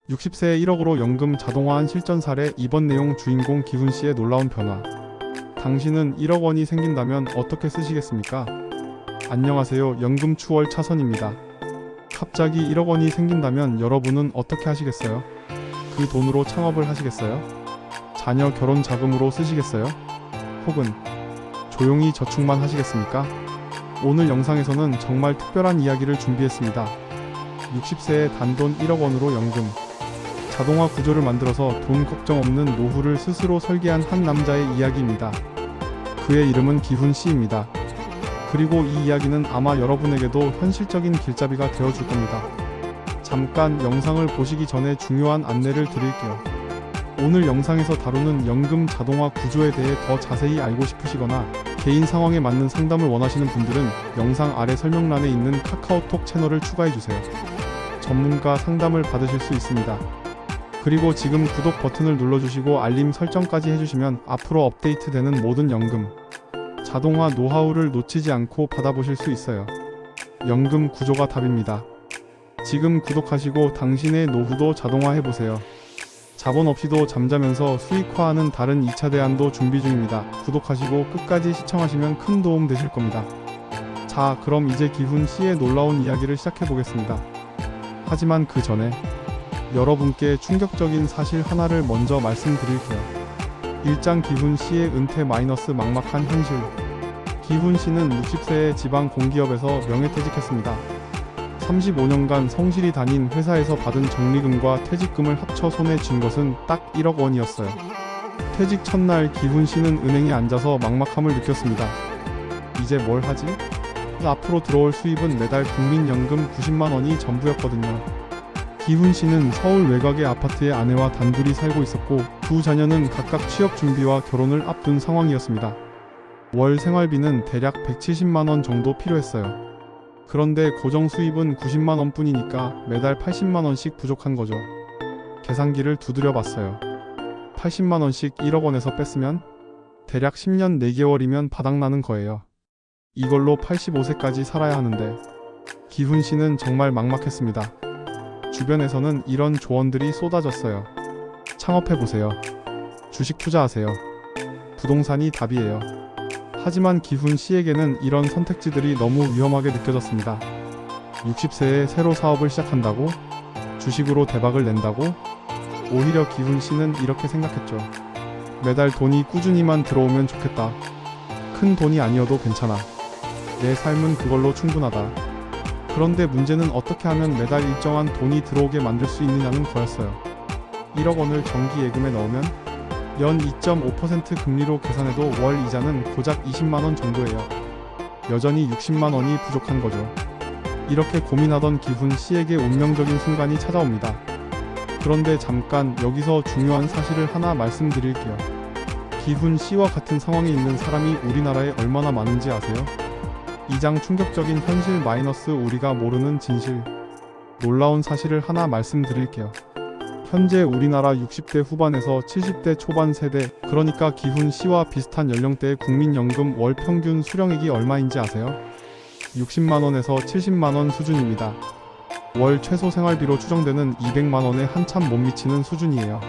60세에 1억으로 연금 자동화한 실전 사례. 이번 내용 주인공 기훈 씨의 놀라운 변화. 당신은 1억 원이 생긴다면 어떻게 쓰시겠습니까? 안녕하세요. 연금 추월 차선입니다. 갑자기 1억 원이 생긴다면 여러분은 어떻게 하시겠어요? 그 돈으로 창업을 하시겠어요? 자녀 결혼 자금으로 쓰시겠어요? 혹은 조용히 저축만 하시겠습니까? 오늘 영상에서는 정말 특별한 이야기를 준비했습니다. 60세에 단돈 1억 원으로 연금 자동화 구조를 만들어서 돈 걱정 없는 노후를 스스로 설계한 한 남자의 이야기입니다. 그의 이름은 기훈 씨입니다. 그리고 이 이야기는 아마 여러분에게도 현실적인 길잡이가 되어줄 겁니다. 잠깐 영상을 보시기 전에 중요한 안내를 드릴게요. 오늘 영상에서 다루는 연금 자동화 구조에 대해 더 자세히 알고 싶으시거나 개인 상황에 맞는 상담을 원하시는 분들은 영상 아래 설명란에 있는 카카오톡 채널을 추가해주세요. 전문가 상담을 받으실 수 있습니다. 그리고 지금 구독 버튼을 눌러주시고 알림 설정까지 해주시면 앞으로 업데이트되는 모든 연금 자동화 노하우를 놓치지 않고 받아보실 수 있어요. 연금 구조가 답입니다. 지금 구독하시고 당신의 노후도 자동화해보세요. 자본 없이도 잠자면서 수익화하는 다른 2차 대안도 준비 중입니다. 구독하시고 끝까지 시청하시면 큰 도움 되실 겁니다. 자, 그럼 이제 기훈 씨의 놀라운 이야기를 시작해보겠습니다. 하지만 그 전에 여러분께 충격적인 사실 하나를 먼저 말씀드릴게요. 일장 기훈 씨의 은퇴 마이너스 막막한 현실. 기훈 씨는 60세에 지방 공기업에서 명예퇴직했습니다. 35년간 성실히 다닌 회사에서 받은 적립금과 퇴직금을 합쳐 손에 쥔 것은 딱 1억 원이었어요. 퇴직 첫날 기훈 씨는 은행에 앉아서 막막함을 느꼈습니다. 이제 뭘 하지? 앞으로 들어올 수입은 매달 국민연금 90만 원이 전부였거든요. 기훈 씨는 서울 외곽의 아파트에 아내와 단둘이 살고 있었고 두 자녀는 각각 취업 준비와 결혼을 앞둔 상황이었습니다. 월 생활비는 대략 170만 원 정도 필요했어요. 그런데 고정 수입은 90만 원 뿐이니까 매달 80만 원씩 부족한 거죠. 계산기를 두드려 봤어요. 80만 원씩 1억 원에서 뺐으면 대략 10년 4개월이면 바닥나는 거예요. 이걸로 85세까지 살아야 하는데 기훈 씨는 정말 막막했습니다. 주변에서는 이런 조언들이 쏟아졌어요. 창업해보세요. 주식 투자하세요. 부동산이 답이에요. 하지만 기훈 씨에게는 이런 선택지들이 너무 위험하게 느껴졌습니다. 60세에 새로 사업을 시작한다고? 주식으로 대박을 낸다고? 오히려 기훈 씨는 이렇게 생각했죠. 매달 돈이 꾸준히만 들어오면 좋겠다. 큰 돈이 아니어도 괜찮아. 내 삶은 그걸로 충분하다. 그런데 문제는 어떻게 하면 매달 일정한 돈이 들어오게 만들 수 있느냐는 거였어요. 1억 원을 정기 예금에 넣으면 연 2.5% 금리로 계산해도 월 이자는 고작 20만 원 정도예요. 여전히 60만 원이 부족한 거죠. 이렇게 고민하던 기훈 씨에게 운명적인 순간이 찾아옵니다. 그런데 잠깐 여기서 중요한 사실을 하나 말씀드릴게요. 기훈 씨와 같은 상황에 있는 사람이 우리나라에 얼마나 많은지 아세요? 이 장 충격적인 현실 마이너스 우리가 모르는 진실. 놀라운 사실을 하나 말씀드릴게요. 현재 우리나라 60대 후반에서 70대 초반 세대, 그러니까 기훈 씨와 비슷한 연령대의 국민연금 월 평균 수령액이 얼마인지 아세요? 60만 원에서 70만 원 수준입니다. 월 최소 생활비로 추정되는 200만 원에 한참 못 미치는 수준이에요.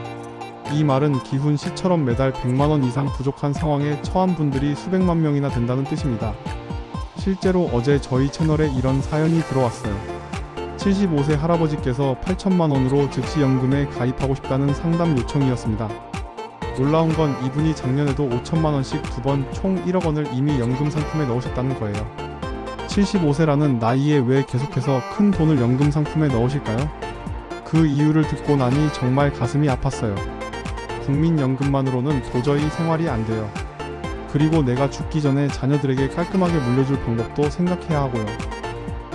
이 말은 기훈 씨처럼 매달 100만 원 이상 부족한 상황에 처한 분들이 수백만 명이나 된다는 뜻입니다. 실제로 어제 저희 채널에 이런 사연이 들어왔어요. 75세 할아버지께서 8천만 원으로 즉시연금에 가입하고 싶다는 상담 요청이었습니다. 놀라운 건 이분이 작년에도 5천만 원씩 두 번 총 1억 원을 이미 연금 상품에 넣으셨다는 거예요. 75세라는 나이에 왜 계속해서 큰 돈을 연금 상품에 넣으실까요? 그 이유를 듣고 나니 정말 가슴이 아팠어요. 국민연금만으로는 도저히 생활이 안 돼요. 그리고 내가 죽기 전에 자녀들에게 깔끔하게 물려줄 방법도 생각해야 하고요.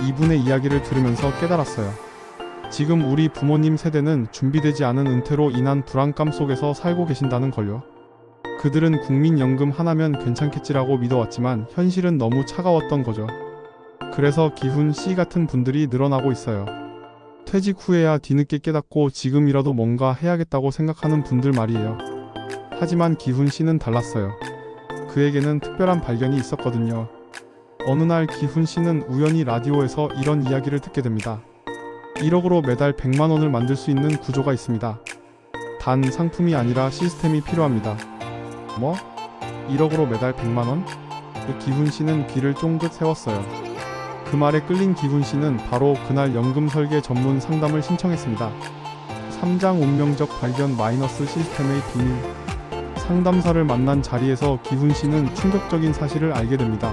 이분의 이야기를 들으면서 깨달았어요. 지금 우리 부모님 세대는 준비되지 않은 은퇴로 인한 불안감 속에서 살고 계신다는 걸요. 그들은 국민연금 하나면 괜찮겠지라고 믿어왔지만 현실은 너무 차가웠던 거죠. 그래서 기훈 씨 같은 분들이 늘어나고 있어요. 퇴직 후에야 뒤늦게 깨닫고 지금이라도 뭔가 해야겠다고 생각하는 분들 말이에요. 하지만 기훈 씨는 달랐어요. 그에게는 특별한 발견이 있었거든요. 어느 날 기훈 씨는 우연히 라디오에서 이런 이야기를 듣게 됩니다. 1억으로 매달 100만 원을 만들 수 있는 구조가 있습니다. 단 상품이 아니라 시스템이 필요합니다. 뭐? 1억으로 매달 100만 원? 기훈 씨는 귀를 쫑긋 세웠어요. 그 말에 끌린 기훈 씨는 바로 그날 연금 설계 전문 상담을 신청했습니다. 3장 운명적 발견 마이너스 시스템의 비밀. 상담사를 만난 자리에서 기훈 씨는 충격적인 사실을 알게 됩니다.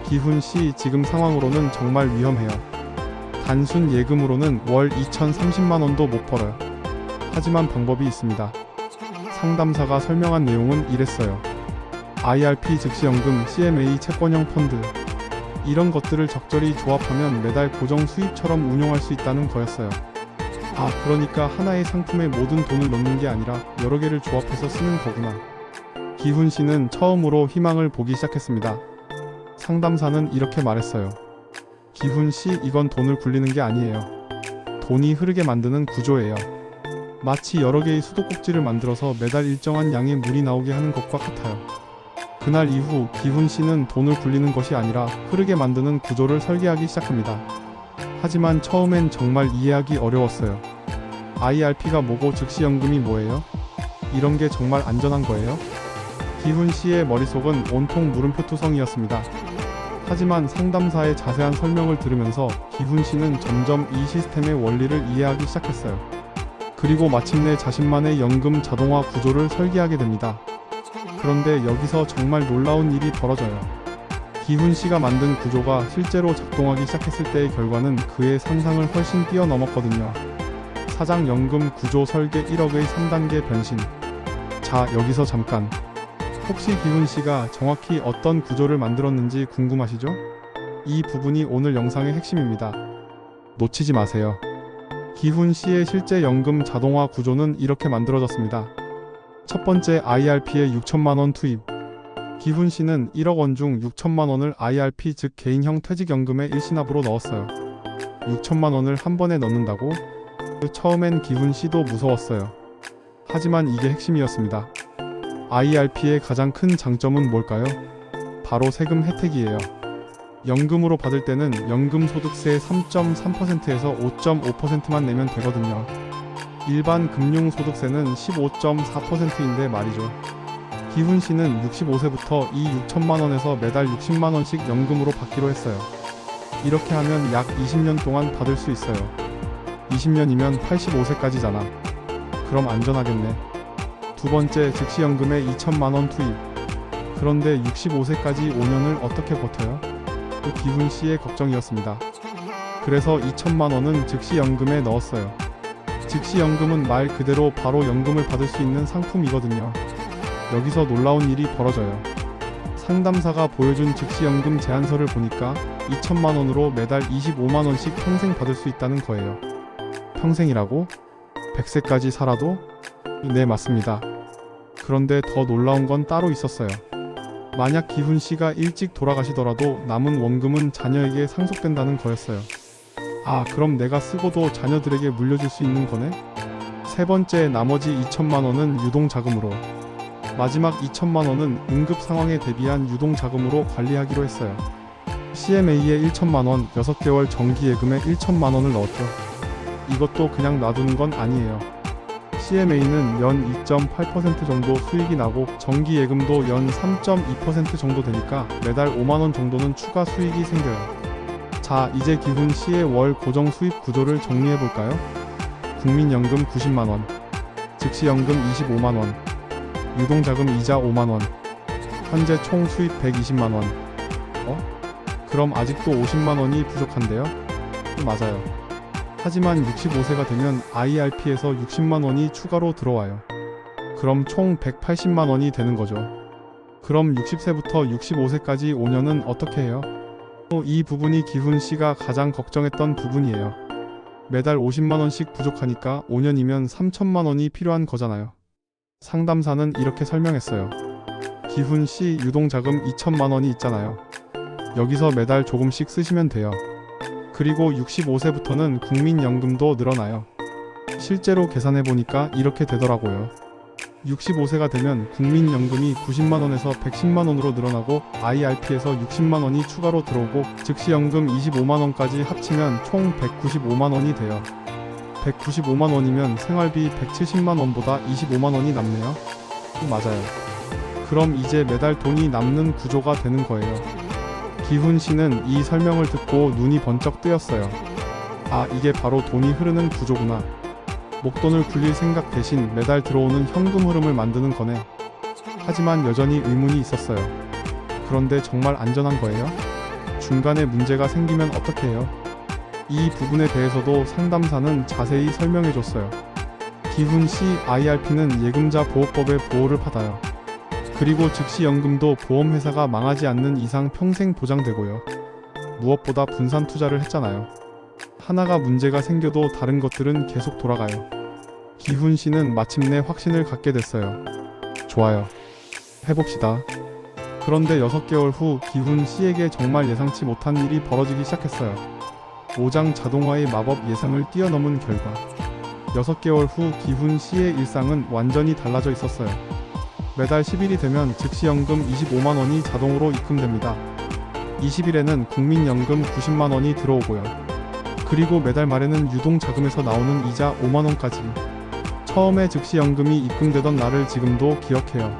기훈 씨, 지금 상황으로는 정말 위험해요. 단순 예금으로는 월 2,030만 원도 못 벌어요. 하지만 방법이 있습니다. 상담사가 설명한 내용은 이랬어요. IRP 즉시연금, CMA 채권형 펀드, 이런 것들을 적절히 조합하면 매달 고정 수입처럼 운용할 수 있다는 거였어요. 아, 그러니까 하나의 상품에 모든 돈을 넣는 게 아니라 여러 개를 조합해서 쓰는 거구나. 기훈 씨는 처음으로 희망을 보기 시작했습니다. 상담사는 이렇게 말했어요. 기훈 씨, 이건 돈을 굴리는 게 아니에요. 돈이 흐르게 만드는 구조예요. 마치 여러 개의 수도꼭지를 만들어서 매달 일정한 양의 물이 나오게 하는 것과 같아요. 그날 이후 기훈 씨는 돈을 굴리는 것이 아니라 흐르게 만드는 구조를 설계하기 시작합니다. 하지만 처음엔 정말 이해하기 어려웠어요. IRP가 뭐고 즉시연금이 뭐예요? 이런 게 정말 안전한 거예요? 기훈 씨의 머릿속은 온통 물음표투성이었습니다. 하지만 상담사의 자세한 설명을 들으면서 기훈 씨는 점점 이 시스템의 원리를 이해하기 시작했어요. 그리고 마침내 자신만의 연금 자동화 구조를 설계하게 됩니다. 그런데 여기서 정말 놀라운 일이 벌어져요. 기훈 씨가 만든 구조가 실제로 작동하기 시작했을 때의 결과는 그의 상상을 훨씬 뛰어넘었거든요. 사장 연금 구조 설계 1억의 3단계 변신. 자, 여기서 잠깐. 혹시 기훈 씨가 정확히 어떤 구조를 만들었는지 궁금하시죠? 이 부분이 오늘 영상의 핵심입니다. 놓치지 마세요. 기훈 씨의 실제 연금 자동화 구조는 이렇게 만들어졌습니다. 첫 번째, IRP에 6천만 원 투입. 기훈 씨는 1억 원 중 6천만 원을 IRP 즉 개인형 퇴직연금에 일시납으로 넣었어요. 6천만 원을 한 번에 넣는다고? 처음엔 기훈 씨도 무서웠어요. 하지만 이게 핵심이었습니다. IRP의 가장 큰 장점은 뭘까요? 바로 세금 혜택이에요. 연금으로 받을 때는 연금소득세 3.3%에서 5.5%만 내면 되거든요. 일반 금융소득세는 15.4%인데 말이죠. 기훈 씨는 65세부터 이 6천만 원에서 매달 60만 원씩 연금으로 받기로 했어요. 이렇게 하면 약 20년 동안 받을 수 있어요. 20년이면 85세까지잖아. 그럼 안전하겠네. 두 번째, 즉시연금에 2천만 원 투입. 그런데 65세까지 5년을 어떻게 버텨요? 그 기훈 씨의 걱정이었습니다. 그래서 2천만 원은 즉시연금에 넣었어요. 즉시연금은 말 그대로 바로 연금을 받을 수 있는 상품이거든요. 여기서 놀라운 일이 벌어져요. 상담사가 보여준 즉시연금 제안서를 보니까 2천만 원으로 매달 25만 원씩 평생 받을 수 있다는 거예요. 평생이라고? 100세까지 살아도? 네, 맞습니다. 그런데 더 놀라운 건 따로 있었어요. 만약 기훈 씨가 일찍 돌아가시더라도 남은 원금은 자녀에게 상속된다는 거였어요. 아, 그럼 내가 쓰고도 자녀들에게 물려줄 수 있는 거네? 세 번째, 나머지 2천만 원은 유동자금으로. 마지막 2천만 원은 응급 상황에 대비한 유동자금으로 관리하기로 했어요. CMA에 1천만 원, 6개월 정기예금에 1천만 원을 넣었죠. 이것도 그냥 놔두는 건 아니에요. CMA는 연 2.8% 정도 수익이 나고 정기예금도 연 3.2% 정도 되니까 매달 5만 원 정도는 추가 수익이 생겨요. 자, 이제 기훈 씨의 월 고정 수입 구조를 정리해 볼까요? 국민연금 90만 원, 즉시연금 25만 원, 유동자금 이자 5만 원. 현재 총 수입 120만 원. 그럼 아직도 50만 원이 부족한데요? 맞아요. 하지만 65세가 되면 IRP에서 60만 원이 추가로 들어와요. 그럼 총 180만 원이 되는 거죠. 그럼 60세부터 65세까지 5년은 어떻게 해요? 이 부분이 기훈 씨가 가장 걱정했던 부분이에요. 매달 50만 원씩 부족하니까 5년이면 3천만 원이 필요한 거잖아요. 상담사는 이렇게 설명했어요. 기훈 씨, 유동자금 2천만 원이 있잖아요. 여기서 매달 조금씩 쓰시면 돼요. 그리고 65세부터는 국민연금도 늘어나요. 실제로 계산해보니까 이렇게 되더라고요. 65세가 되면 국민연금이 90만원에서 110만원으로 늘어나고 IRP에서 60만원이 추가로 들어오고 즉시연금 25만원까지 합치면 총 195만원이 돼요. 195만원이면 생활비 170만원보다 25만원이 남네요. 맞아요. 그럼 이제 매달 돈이 남는 구조가 되는 거예요. 기훈 씨는 이 설명을 듣고 눈이 번쩍 뜨였어요. 아, 이게 바로 돈이 흐르는 구조구나. 목돈을 굴릴 생각 대신 매달 들어오는 현금 흐름을 만드는 거네. 하지만 여전히 의문이 있었어요. 그런데 정말 안전한 거예요? 중간에 문제가 생기면 어떻게 해요? 이 부분에 대해서도 상담사는 자세히 설명해줬어요. 기훈 씨 IRP는 예금자 보호법의 보호를 받아요. 그리고 즉시연금도 보험회사가 망하지 않는 이상 평생 보장되고요. 무엇보다 분산 투자를 했잖아요. 하나가 문제가 생겨도 다른 것들은 계속 돌아가요. 기훈 씨는 마침내 확신을 갖게 됐어요. 좋아요. 해봅시다. 그런데 6개월 후 기훈 씨에게 정말 예상치 못한 일이 벌어지기 시작했어요. 오장 자동화의 마법 예상을 뛰어넘은 결과 6개월 후 기훈 씨의 일상은 완전히 달라져 있었어요. 매달 10일이 되면 즉시연금 25만원이 자동으로 입금됩니다. 20일에는 국민연금 90만원이 들어오고요. 그리고 매달 말에는 유동자금에서 나오는 이자 5만원까지. 처음에 즉시연금이 입금되던 날을 지금도 기억해요.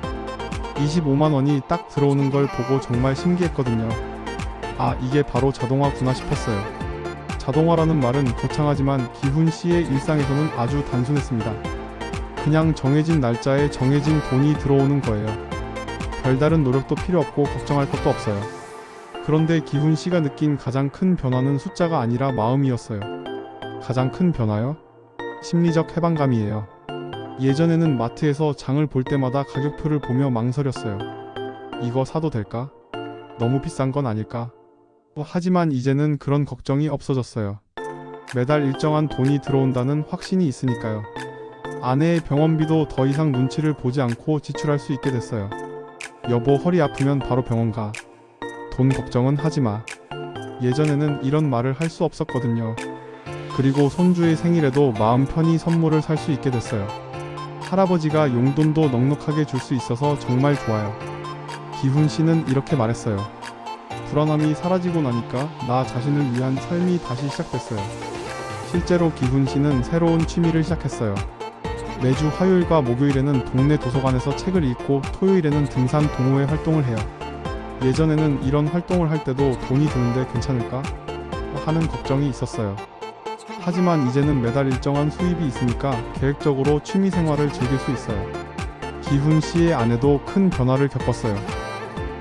25만원이 딱 들어오는 걸 보고 정말 신기했거든요. 아, 이게 바로 자동화구나 싶었어요. 자동화라는 말은 거창하지만 기훈 씨의 일상에서는 아주 단순했습니다. 그냥 정해진 날짜에 정해진 돈이 들어오는 거예요. 별다른 노력도 필요 없고 걱정할 것도 없어요. 그런데 기훈 씨가 느낀 가장 큰 변화는 숫자가 아니라 마음이었어요. 가장 큰 변화요? 심리적 해방감이에요. 예전에는 마트에서 장을 볼 때마다 가격표를 보며 망설였어요. 이거 사도 될까? 너무 비싼 건 아닐까? 하지만 이제는 그런 걱정이 없어졌어요. 매달 일정한 돈이 들어온다는 확신이 있으니까요. 아내의 병원비도 더 이상 눈치를 보지 않고 지출할 수 있게 됐어요. 여보, 허리 아프면 바로 병원 가. 돈 걱정은 하지마. 예전에는 이런 말을 할 수 없었거든요. 그리고 손주의 생일에도 마음 편히 선물을 살 수 있게 됐어요. 할아버지가 용돈도 넉넉하게 줄 수 있어서 정말 좋아요. 기훈 씨는 이렇게 말했어요. 불안함이 사라지고 나니까 나 자신을 위한 삶이 다시 시작됐어요. 실제로 기훈 씨는 새로운 취미를 시작했어요. 매주 화요일과 목요일에는 동네 도서관에서 책을 읽고 토요일에는 등산 동호회 활동을 해요. 예전에는 이런 활동을 할 때도 돈이 드는데 괜찮을까? 하는 걱정이 있었어요. 하지만 이제는 매달 일정한 수입이 있으니까 계획적으로 취미 생활을 즐길 수 있어요. 기훈 씨의 아내도 큰 변화를 겪었어요.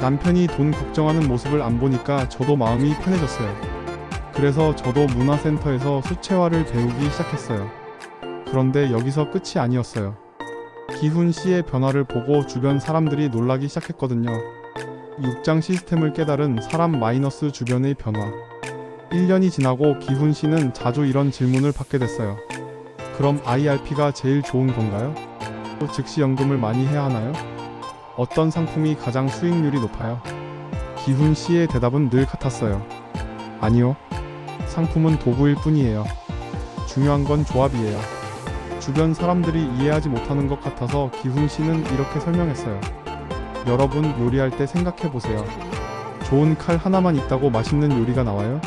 남편이 돈 걱정하는 모습을 안 보니까 저도 마음이 편해졌어요. 그래서 저도 문화센터에서 수채화를 배우기 시작했어요. 그런데 여기서 끝이 아니었어요. 기훈 씨의 변화를 보고 주변 사람들이 놀라기 시작했거든요. 6장 시스템을 깨달은 사람 마이너스 주변의 변화. 1년이 지나고 기훈 씨는 자주 이런 질문을 받게 됐어요. 그럼 IRP가 제일 좋은 건가요? 또 즉시연금을 많이 해야 하나요? 어떤 상품이 가장 수익률이 높아요? 기훈 씨의 대답은 늘 같았어요. 아니요. 상품은 도구일 뿐이에요. 중요한 건 조합이에요. 주변 사람들이 이해하지 못하는 것 같아서 기훈 씨는 이렇게 설명했어요. 여러분, 요리할 때 생각해보세요. 좋은 칼 하나만 있다고 맛있는 요리가 나와요?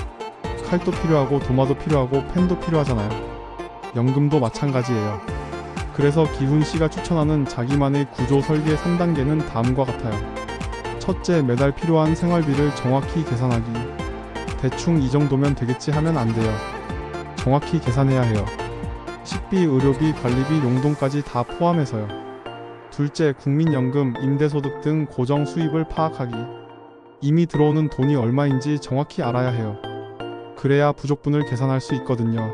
칼도 필요하고 도마도 필요하고 펜도 필요하잖아요. 연금도 마찬가지예요. 그래서 기훈 씨가 추천하는 자기만의 구조 설계 3단계는 다음과 같아요. 첫째, 매달 필요한 생활비를 정확히 계산하기. 대충 이 정도면 되겠지 하면 안 돼요. 정확히 계산해야 해요. 식비, 의료비, 관리비, 용돈까지 다 포함해서요. 둘째, 국민연금, 임대소득 등 고정 수입을 파악하기. 이미 들어오는 돈이 얼마인지 정확히 알아야 해요. 그래야 부족분을 계산할 수 있거든요.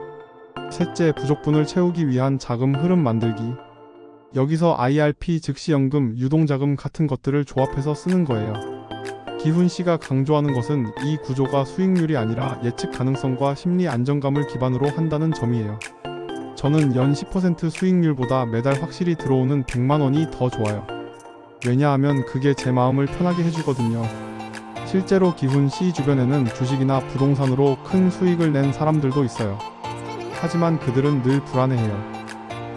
셋째, 부족분을 채우기 위한 자금 흐름 만들기. 여기서 IRP, 즉시연금, 유동자금 같은 것들을 조합해서 쓰는 거예요. 기훈 씨가 강조하는 것은 이 구조가 수익률이 아니라 예측 가능성과 심리 안정감을 기반으로 한다는 점이에요. 저는 연 10% 수익률보다 매달 확실히 들어오는 100만 원이 더 좋아요. 왜냐하면 그게 제 마음을 편하게 해주거든요. 실제로 기훈 씨 주변에는 주식이나 부동산으로 큰 수익을 낸 사람들도 있어요. 하지만 그들은 늘 불안해해요.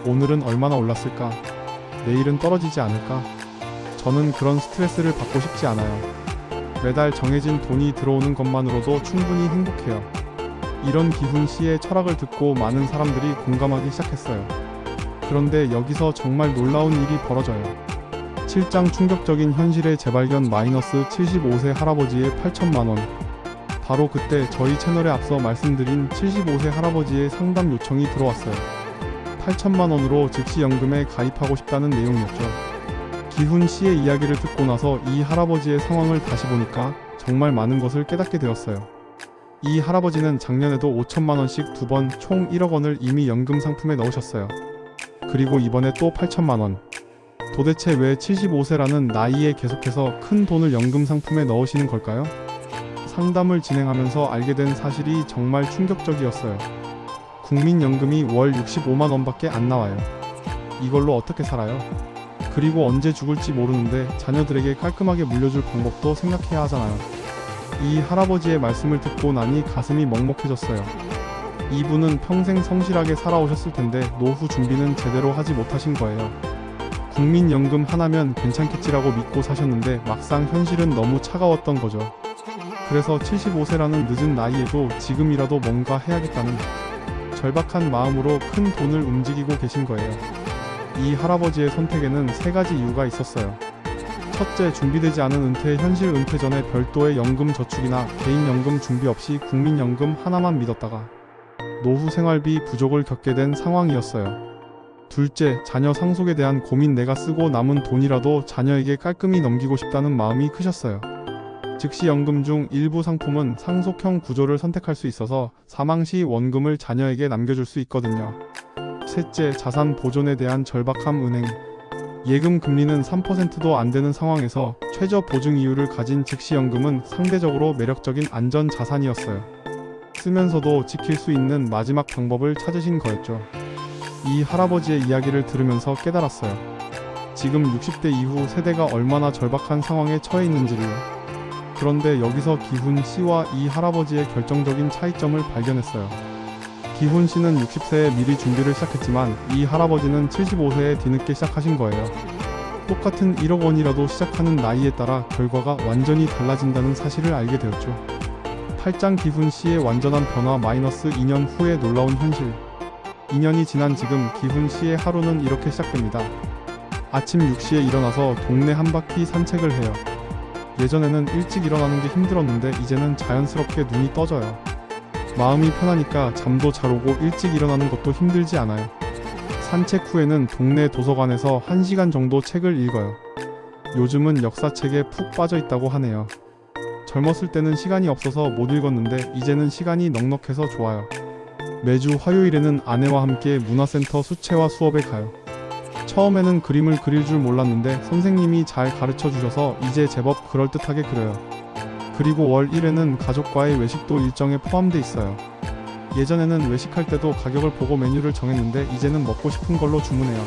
오늘은 얼마나 올랐을까? 내일은 떨어지지 않을까? 저는 그런 스트레스를 받고 싶지 않아요. 매달 정해진 돈이 들어오는 것만으로도 충분히 행복해요. 이런 기훈 씨의 철학을 듣고 많은 사람들이 공감하기 시작했어요. 그런데 여기서 정말 놀라운 일이 벌어져요. 7장 충격적인 현실의 재발견 마이너스 75세 할아버지의 8천만 원. 바로 그때 저희 채널에 앞서 말씀드린 75세 할아버지의 상담 요청이 들어왔어요. 8천만 원으로 즉시 연금에 가입하고 싶다는 내용이었죠. 기훈 씨의 이야기를 듣고 나서 이 할아버지의 상황을 다시 보니까 정말 많은 것을 깨닫게 되었어요. 이 할아버지는 작년에도 5천만 원씩 2번 총 1억 원을 이미 연금 상품에 넣으셨어요. 그리고 이번에 또 8천만 원. 도대체 왜 75세라는 나이에 계속해서 큰 돈을 연금 상품에 넣으시는 걸까요? 상담을 진행하면서 알게 된 사실이 정말 충격적이었어요. 국민연금이 월 65만 원밖에 안 나와요. 이걸로 어떻게 살아요? 그리고 언제 죽을지 모르는데 자녀들에게 깔끔하게 물려줄 방법도 생각해야 하잖아요. 이 할아버지의 말씀을 듣고 나니 가슴이 먹먹해졌어요. 이분은 평생 성실하게 살아오셨을 텐데 노후 준비는 제대로 하지 못하신 거예요. 국민연금 하나면 괜찮겠지라고 믿고 사셨는데 막상 현실은 너무 차가웠던 거죠. 그래서 75세라는 늦은 나이에도 지금이라도 뭔가 해야겠다는 절박한 마음으로 큰 돈을 움직이고 계신 거예요. 이 할아버지의 선택에는 3가지 이유가 있었어요. 첫째, 준비되지 않은 은퇴, 현실 은퇴 전에 별도의 연금 저축이나 개인연금 준비 없이 국민연금 하나만 믿었다가 노후 생활비 부족을 겪게 된 상황이었어요. 둘째, 자녀 상속에 대한 고민, 내가 쓰고 남은 돈이라도 자녀에게 깔끔히 넘기고 싶다는 마음이 크셨어요. 즉시 연금 중 일부 상품은 상속형 구조를 선택할 수 있어서 사망 시 원금을 자녀에게 남겨줄 수 있거든요. 셋째, 자산 보존에 대한 절박함. 은행 예금 금리는 3%도 안 되는 상황에서 최저 보증 이율을 가진 즉시연금은 상대적으로 매력적인 안전 자산이었어요. 쓰면서도 지킬 수 있는 마지막 방법을 찾으신 거였죠. 이 할아버지의 이야기를 들으면서 깨달았어요. 지금 60대 이후 세대가 얼마나 절박한 상황에 처해 있는지를. 그런데 여기서 기훈 씨와 이 할아버지의 결정적인 차이점을 발견했어요. 기훈 씨는 60세에 미리 준비를 시작했지만 이 할아버지는 75세에 뒤늦게 시작하신 거예요. 똑같은 1억 원이라도 시작하는 나이에 따라 결과가 완전히 달라진다는 사실을 알게 되었죠. 8장 기훈 씨의 완전한 변화 마이너스 2년 후의 놀라운 현실. 2년이 지난 지금 기훈 씨의 하루는 이렇게 시작됩니다. 아침 6시에 일어나서 동네 한 바퀴 산책을 해요. 예전에는 일찍 일어나는 게 힘들었는데 이제는 자연스럽게 눈이 떠져요. 마음이 편하니까 잠도 잘 오고 일찍 일어나는 것도 힘들지 않아요. 산책 후에는 동네 도서관에서 1시간 정도 책을 읽어요. 요즘은 역사책에 푹 빠져 있다고 하네요. 젊었을 때는 시간이 없어서 못 읽었는데 이제는 시간이 넉넉해서 좋아요. 매주 화요일에는 아내와 함께 문화센터 수채화 수업에 가요. 처음에는 그림을 그릴 줄 몰랐는데 선생님이 잘 가르쳐 주셔서 이제 제법 그럴듯하게 그려요. 그리고 월 1회는 가족과의 외식도 일정에 포함돼 있어요. 예전에는 외식할 때도 가격을 보고 메뉴를 정했는데 이제는 먹고 싶은 걸로 주문해요.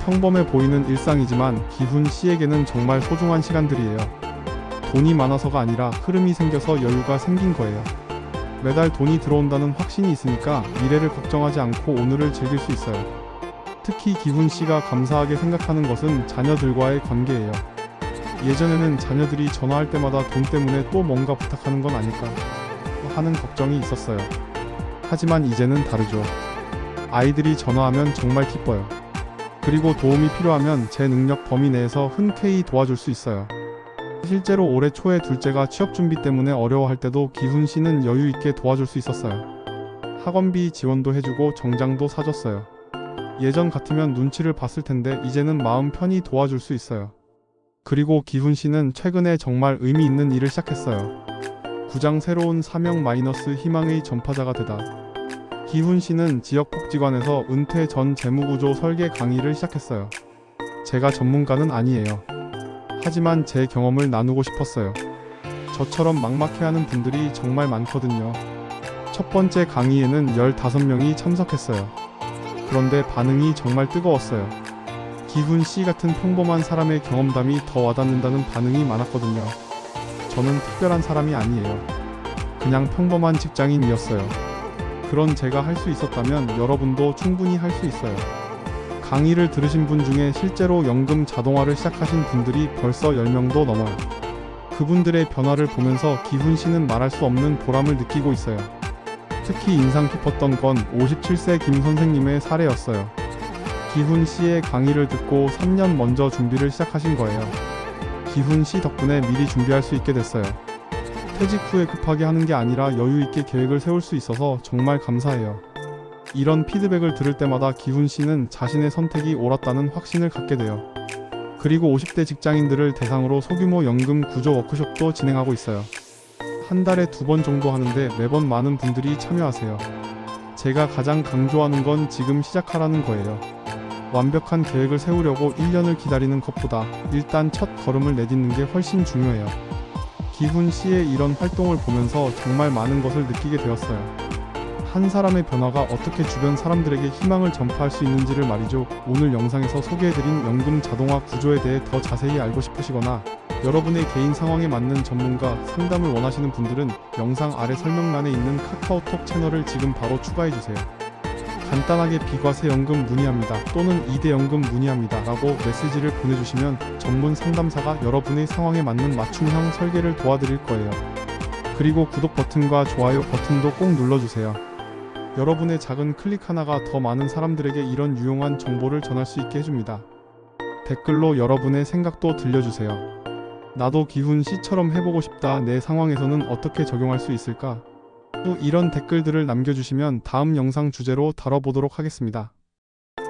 평범해 보이는 일상이지만 기훈 씨에게는 정말 소중한 시간들이에요. 돈이 많아서가 아니라 흐름이 생겨서 여유가 생긴 거예요. 매달 돈이 들어온다는 확신이 있으니까 미래를 걱정하지 않고 오늘을 즐길 수 있어요. 특히 기훈 씨가 감사하게 생각하는 것은 자녀들과의 관계예요. 예전에는 자녀들이 전화할 때마다 돈 때문에 또 뭔가 부탁하는 건 아닐까 하는 걱정이 있었어요. 하지만 이제는 다르죠. 아이들이 전화하면 정말 기뻐요. 그리고 도움이 필요하면 제 능력 범위 내에서 흔쾌히 도와줄 수 있어요. 실제로 올해 초에 둘째가 취업 준비 때문에 어려워할 때도 기훈 씨는 여유 있게 도와줄 수 있었어요. 학원비 지원도 해주고 정장도 사줬어요. 예전 같으면 눈치를 봤을 텐데 이제는 마음 편히 도와줄 수 있어요. 그리고 기훈 씨는 최근에 정말 의미 있는 일을 시작했어요. 9장 새로운 사명 마이너스 희망의 전파자가 되다. 기훈 씨는 지역복지관에서 은퇴 전 재무구조 설계 강의를 시작했어요. 제가 전문가는 아니에요. 하지만 제 경험을 나누고 싶었어요. 저처럼 막막해하는 분들이 정말 많거든요. 첫 번째 강의에는 15명이 참석했어요. 그런데 반응이 정말 뜨거웠어요. 기훈 씨 같은 평범한 사람의 경험담이 더 와닿는다는 반응이 많았거든요. 저는 특별한 사람이 아니에요. 그냥 평범한 직장인이었어요. 그런 제가 할 수 있었다면 여러분도 충분히 할 수 있어요. 강의를 들으신 분 중에 실제로 연금 자동화를 시작하신 분들이 벌써 10명도 넘어요. 그분들의 변화를 보면서 기훈 씨는 말할 수 없는 보람을 느끼고 있어요. 특히 인상 깊었던 건 57세 김 선생님의 사례였어요. 기훈 씨의 강의를 듣고 3년 먼저 준비를 시작하신 거예요. 기훈 씨 덕분에 미리 준비할 수 있게 됐어요. 퇴직 후에 급하게 하는 게 아니라 여유 있게 계획을 세울 수 있어서 정말 감사해요. 이런 피드백을 들을 때마다 기훈 씨는 자신의 선택이 옳았다는 확신을 갖게 돼요. 그리고 50대 직장인들을 대상으로 소규모 연금 구조 워크숍도 진행하고 있어요. 한 달에 2번 정도 하는데 매번 많은 분들이 참여하세요. 제가 가장 강조하는 건 지금 시작하라는 거예요. 완벽한 계획을 세우려고 1년을 기다리는 것보다 일단 첫 걸음을 내딛는 게 훨씬 중요해요. 기훈 씨의 이런 활동을 보면서 정말 많은 것을 느끼게 되었어요. 한 사람의 변화가 어떻게 주변 사람들에게 희망을 전파할 수 있는지를 말이죠. 오늘 영상에서 소개해드린 연금 자동화 구조에 대해 더 자세히 알고 싶으시거나 여러분의 개인 상황에 맞는 전문가 상담을 원하시는 분들은 영상 아래 설명란에 있는 카카오톡 채널을 지금 바로 추가해주세요. 간단하게 비과세연금 문의합니다 또는 2대 연금 문의합니다 라고 메시지를 보내주시면 전문 상담사가 여러분의 상황에 맞는 맞춤형 설계를 도와드릴 거예요. 그리고 구독 버튼과 좋아요 버튼도 꼭 눌러주세요. 여러분의 작은 클릭 하나가 더 많은 사람들에게 이런 유용한 정보를 전할 수 있게 해줍니다. 댓글로 여러분의 생각도 들려주세요. 나도 기훈 씨처럼 해보고 싶다. 내 상황에서는 어떻게 적용할 수 있을까? 또 이런 댓글들을 남겨주시면 다음 영상 주제로 다뤄보도록 하겠습니다.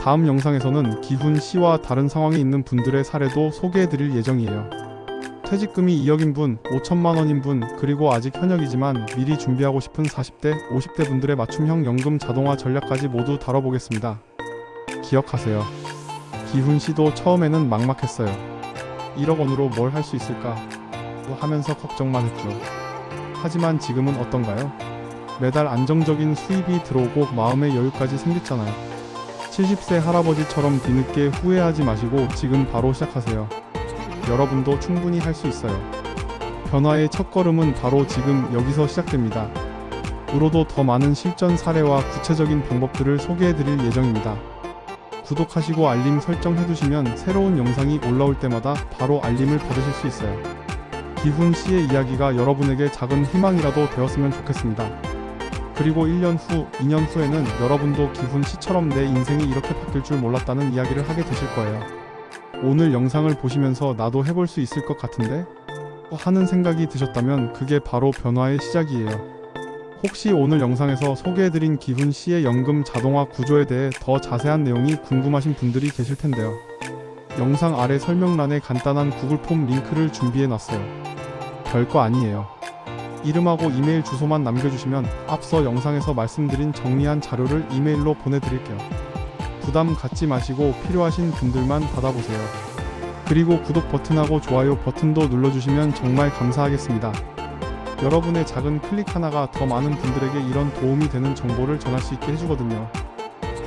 다음 영상에서는 기훈 씨와 다른 상황에 있는 분들의 사례도 소개해드릴 예정이에요. 퇴직금이 2억인 분, 5천만 원인 분, 그리고 아직 현역이지만 미리 준비하고 싶은 40대, 50대 분들의 맞춤형 연금 자동화 전략까지 모두 다뤄보겠습니다. 기억하세요. 기훈 씨도 처음에는 막막했어요. 1억 원으로 뭘 할 수 있을까? 하면서 걱정만 했죠. 하지만 지금은 어떤가요? 매달 안정적인 수입이 들어오고 마음의 여유까지 생겼잖아요. 70세 할아버지처럼 뒤늦게 후회하지 마시고 지금 바로 시작하세요. 여러분도 충분히 할 수 있어요. 변화의 첫걸음은 바로 지금 여기서 시작됩니다. 앞으로도 더 많은 실전 사례와 구체적인 방법들을 소개해드릴 예정입니다. 구독하시고 알림 설정 해두시면 새로운 영상이 올라올 때마다 바로 알림을 받으실 수 있어요. 기훈 씨의 이야기가 여러분에게 작은 희망이라도 되었으면 좋겠습니다. 그리고 1년 후, 2년 후에는 여러분도 기훈 씨처럼 내 인생이 이렇게 바뀔 줄 몰랐다는 이야기를 하게 되실 거예요. 오늘 영상을 보시면서 나도 해볼 수 있을 것 같은데? 하는 생각이 드셨다면 그게 바로 변화의 시작이에요. 혹시 오늘 영상에서 소개해드린 기훈 씨의 연금 자동화 구조에 대해 더 자세한 내용이 궁금하신 분들이 계실 텐데요. 영상 아래 설명란에 간단한 구글 폼 링크를 준비해놨어요. 별거 아니에요. 이름하고 이메일 주소만 남겨주시면 앞서 영상에서 말씀드린 정리한 자료를 이메일로 보내드릴게요. 부담 갖지 마시고 필요하신 분들만 받아보세요. 그리고 구독 버튼하고 좋아요 버튼도 눌러주시면 정말 감사하겠습니다. 여러분의 작은 클릭 하나가 더 많은 분들에게 이런 도움이 되는 정보를 전할 수 있게 해주거든요.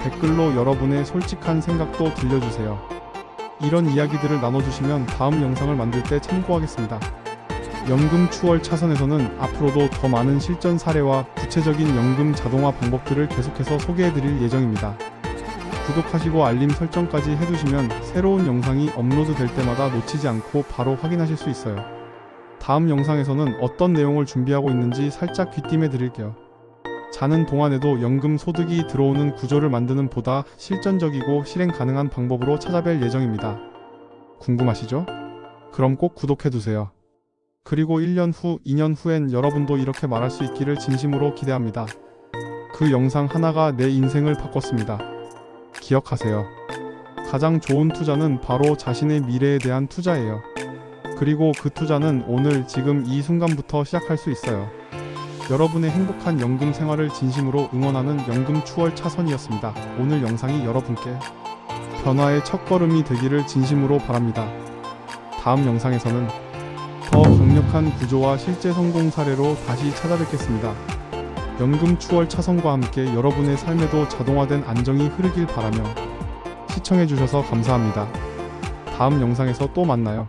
댓글로 여러분의 솔직한 생각도 들려주세요. 이런 이야기들을 나눠주시면 다음 영상을 만들 때 참고하겠습니다. 연금 추월 차선에서는 앞으로도 더 많은 실전 사례와 구체적인 연금 자동화 방법들을 계속해서 소개해드릴 예정입니다. 구독하시고 알림 설정까지 해두시면 새로운 영상이 업로드될 때마다 놓치지 않고 바로 확인하실 수 있어요. 다음 영상에서는 어떤 내용을 준비하고 있는지 살짝 귀띔해 드릴게요. 자는 동안에도 연금 소득이 들어오는 구조를 만드는 보다 실전적이고 실행 가능한 방법으로 찾아뵐 예정입니다. 궁금하시죠? 그럼 꼭 구독해두세요. 그리고 1년 후, 2년 후엔 여러분도 이렇게 말할 수 있기를 진심으로 기대합니다. 그 영상 하나가 내 인생을 바꿨습니다. 기억하세요. 가장 좋은 투자는 바로 자신의 미래에 대한 투자예요. 그리고 그 투자는 오늘 지금 이 순간부터 시작할 수 있어요. 여러분의 행복한 연금 생활을 진심으로 응원하는 연금 추월 차선이었습니다. 오늘 영상이 여러분께 변화의 첫걸음이 되기를 진심으로 바랍니다. 다음 영상에서는 더 강력한 구조와 실제 성공 사례로 다시 찾아뵙겠습니다. 연금 추월 차선과 함께 여러분의 삶에도 자동화된 안정이 흐르길 바라며 시청해주셔서 감사합니다. 다음 영상에서 또 만나요.